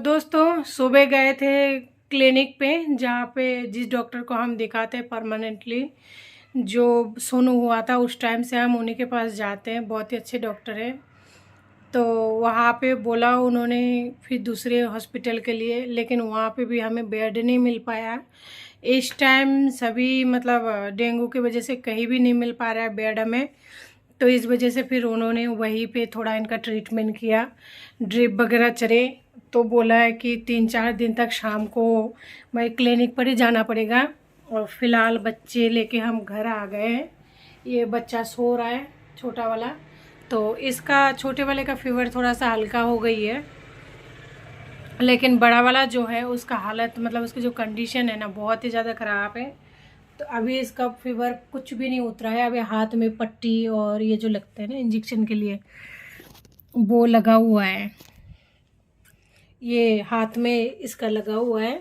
दोस्तों सुबह गए थे क्लिनिक पे, जहाँ पे जिस डॉक्टर को हम दिखाते हैं परमानेंटली, जो सोनू हुआ था उस टाइम से हम उन्हीं के पास जाते हैं। बहुत ही अच्छे डॉक्टर हैं। तो वहाँ पे बोला उन्होंने फिर दूसरे हॉस्पिटल के लिए, लेकिन वहाँ पे भी हमें बेड नहीं मिल पाया इस टाइम। सभी मतलब डेंगू की वजह से कहीं भी नहीं मिल पा रहा है बेड हमें। तो इस वजह से फिर उन्होंने वहीं पे थोड़ा इनका ट्रीटमेंट किया, ड्रिप वगैरह चढ़े। तो बोला है कि 3-4 दिन तक शाम को मैं क्लिनिक पर ही जाना पड़ेगा। और फिलहाल बच्चे लेके हम घर आ गए हैं। ये बच्चा सो रहा है, छोटा वाला। तो इसका छोटे वाले का फीवर थोड़ा सा हल्का हो गई है, लेकिन बड़ा वाला जो है उसका हालत मतलब उसकी जो कंडीशन है ना बहुत ही ज़्यादा ख़राब है। तो अभी इसका फीवर कुछ भी नहीं उतरा है। अभी हाथ में पट्टी और ये जो लगते हैं ना इंजेक्शन के लिए, वो लगा हुआ है। ये हाथ में इसका लगा हुआ है।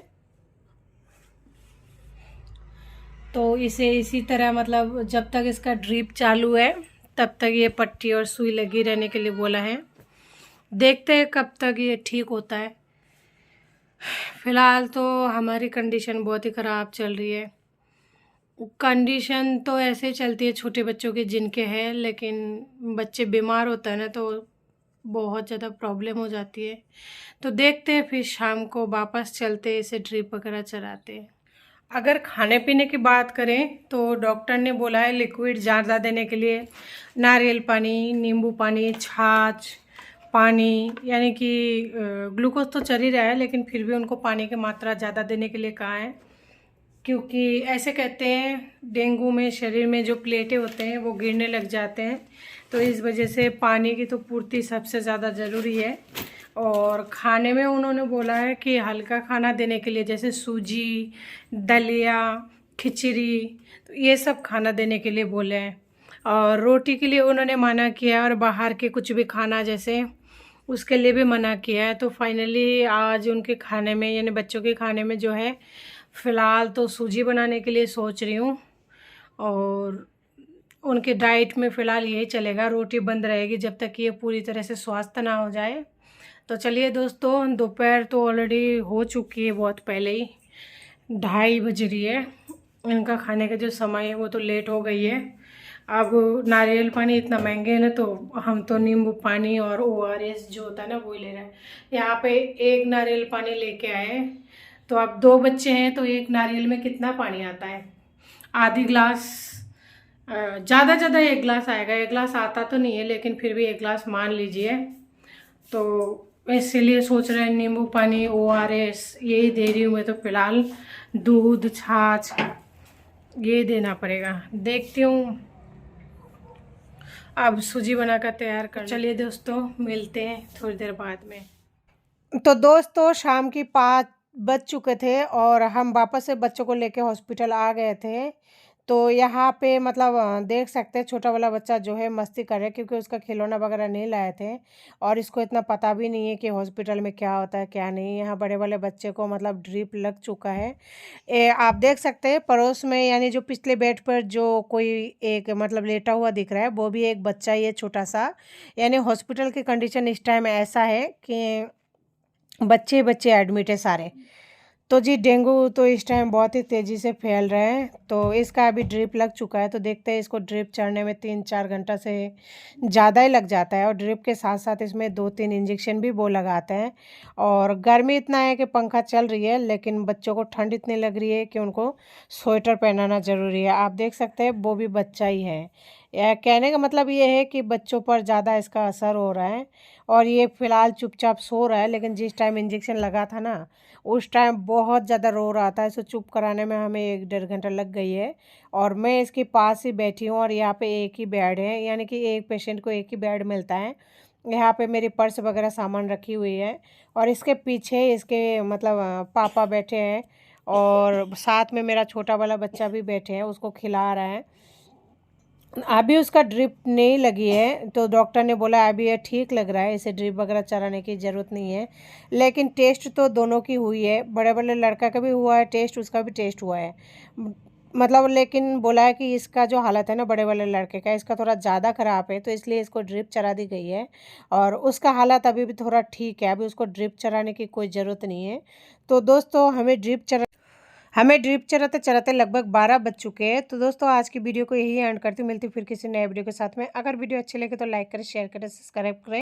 तो इसे इसी तरह मतलब जब तक इसका ड्रिप चालू है तब तक ये पट्टी और सुई लगी रहने के लिए बोला है। देखते हैं कब तक ये ठीक होता है। फ़िलहाल तो हमारी कंडीशन बहुत ही ख़राब चल रही है। कंडीशन तो ऐसे चलती है छोटे बच्चों के जिनके हैं, लेकिन बच्चे बीमार होता है ना तो बहुत ज़्यादा प्रॉब्लम हो जाती है। तो देखते हैं फिर शाम को वापस चलते हैं, इसे ड्रिप वगैरह चलाते हैं। अगर खाने पीने की बात करें तो डॉक्टर ने बोला है लिक्विड ज़्यादा देने के लिए, नारियल पानी, नींबू पानी, छाछ, पानी, यानी कि ग्लूकोज तो चल ही रहा है लेकिन फिर भी उनको पानी की मात्रा ज़्यादा देने के लिए कहा है। क्योंकि ऐसे कहते हैं डेंगू में शरीर में जो प्लेटें होते हैं वो गिरने लग जाते हैं। तो इस वजह से पानी की तो पूर्ति सबसे ज़्यादा ज़रूरी है। और खाने में उन्होंने बोला है कि हल्का खाना देने के लिए, जैसे सूजी, दलिया, खिचड़ी, तो ये सब खाना देने के लिए बोले हैं। और रोटी के लिए उन्होंने मना किया, और बाहर के कुछ भी खाना जैसे उसके लिए भी मना किया है। तो फाइनली आज उनके खाने में यानी बच्चों के खाने में जो है, फ़िलहाल तो सूजी बनाने के लिए सोच रही हूँ। और उनके डाइट में फ़िलहाल यही चलेगा, रोटी बंद रहेगी जब तक ये पूरी तरह से स्वस्थ ना हो जाए। तो चलिए दोस्तों, दोपहर तो ऑलरेडी हो चुकी है, बहुत पहले ही 2:30 बज रही है। इनका खाने का जो समय है वो तो लेट हो गई है। अब नारियल पानी इतना महंगे है ना, तो हम तो नींबू पानी और ORS जो होता है ना वो ले रहे हैं। यहाँ पे एक नारियल पानी लेके आए। तो अब 2 बच्चे हैं तो एक नारियल में कितना पानी आता है? आधी ग्लास, ज़्यादा 1 गिलास आएगा। 1 गिलास आता तो नहीं है लेकिन फिर भी 1 गिलास मान लीजिए। तो इसीलिए सोच रहे हैं नींबू पानी, ORS यही दे रही हूँ मैं तो फ़िलहाल। दूध, छाछ ये देना पड़ेगा। देखती हूँ अब सूजी बनाकर तैयार कर। चलिए दोस्तों, मिलते हैं थोड़ी देर बाद में। तो दोस्तों शाम की 5 बज चुके थे और हम वापस से बच्चों को लेके हॉस्पिटल आ गए थे। तो यहाँ पे मतलब देख सकते हैं छोटा वाला बच्चा जो है मस्ती कर रहा है, क्योंकि उसका खिलौना वगैरह नहीं लाए थे और इसको इतना पता भी नहीं है कि हॉस्पिटल में क्या होता है क्या नहीं। यहाँ बड़े वाले बच्चे को मतलब ड्रिप लग चुका है। आप देख सकते हैं पड़ोस में, यानी जो पिछले बेड पर जो कोई एक मतलब लेटा हुआ दिख रहा है वो भी एक बच्चा ही है छोटा सा। यानी हॉस्पिटल की कंडीशन इस टाइम ऐसा है कि बच्चे बच्चे एडमिट है सारे। तो जी डेंगू तो इस टाइम बहुत ही तेज़ी से फैल रहा है। तो इसका अभी ड्रिप लग चुका है। तो देखते हैं, इसको ड्रिप चढ़ने में 3-4 घंटा से ज़्यादा ही लग जाता है। और ड्रिप के साथ साथ इसमें 2-3 इंजेक्शन भी वो लगाते हैं। और गर्मी इतना है कि पंखा चल रही है, लेकिन बच्चों को ठंड इतनी लग रही है कि उनको स्वेटर पहनाना ज़रूरी है। आप देख सकते हैं वो भी बच्चा ही है। या कहने का मतलब ये है कि बच्चों पर ज़्यादा इसका असर हो रहा है। और ये फ़िलहाल चुपचाप सो रहा है, लेकिन जिस टाइम इंजेक्शन लगा था ना उस टाइम बहुत ज़्यादा रो रहा था। इसे चुप कराने में हमें 1-1.5 घंटा लग गई है। और मैं इसके पास ही बैठी हूँ और यहाँ पे एक ही बेड है, यानी कि एक पेशेंट को एक ही बेड मिलता है। यहाँ पे मेरी पर्स वगैरह सामान रखी हुई है। और इसके पीछे इसके मतलब पापा बैठे हैं और साथ में मेरा छोटा वाला बच्चा भी बैठे हैं, उसको खिला रहा है। अभी उसका ड्रिप नहीं लगी है, तो डॉक्टर ने बोला अभी ये ठीक लग रहा है, इसे ड्रिप वगैरह चलाने की ज़रूरत नहीं है। लेकिन टेस्ट तो दोनों की हुई है, बड़े बड़े लड़का का भी हुआ है टेस्ट, उसका भी टेस्ट हुआ है। मतलब लेकिन बोला है कि इसका जो हालत है ना बड़े वाले लड़के का, इसका थोड़ा ज़्यादा ख़राब है, तो इसलिए इसको ड्रिप चला दी गई है। और उसका हालत अभी भी थोड़ा ठीक है, अभी उसको ड्रिप चलाने की कोई ज़रूरत नहीं है। तो दोस्तों हमें ड्रिप चलाते चलाते लगभग 12 बज चुके हैं। तो दोस्तों आज की वीडियो को यही एंड करती हूँ, मिलती हूँ फिर किसी नए वीडियो के साथ में। अगर वीडियो अच्छी लगे तो लाइक करें, शेयर करें, सब्सक्राइब करें।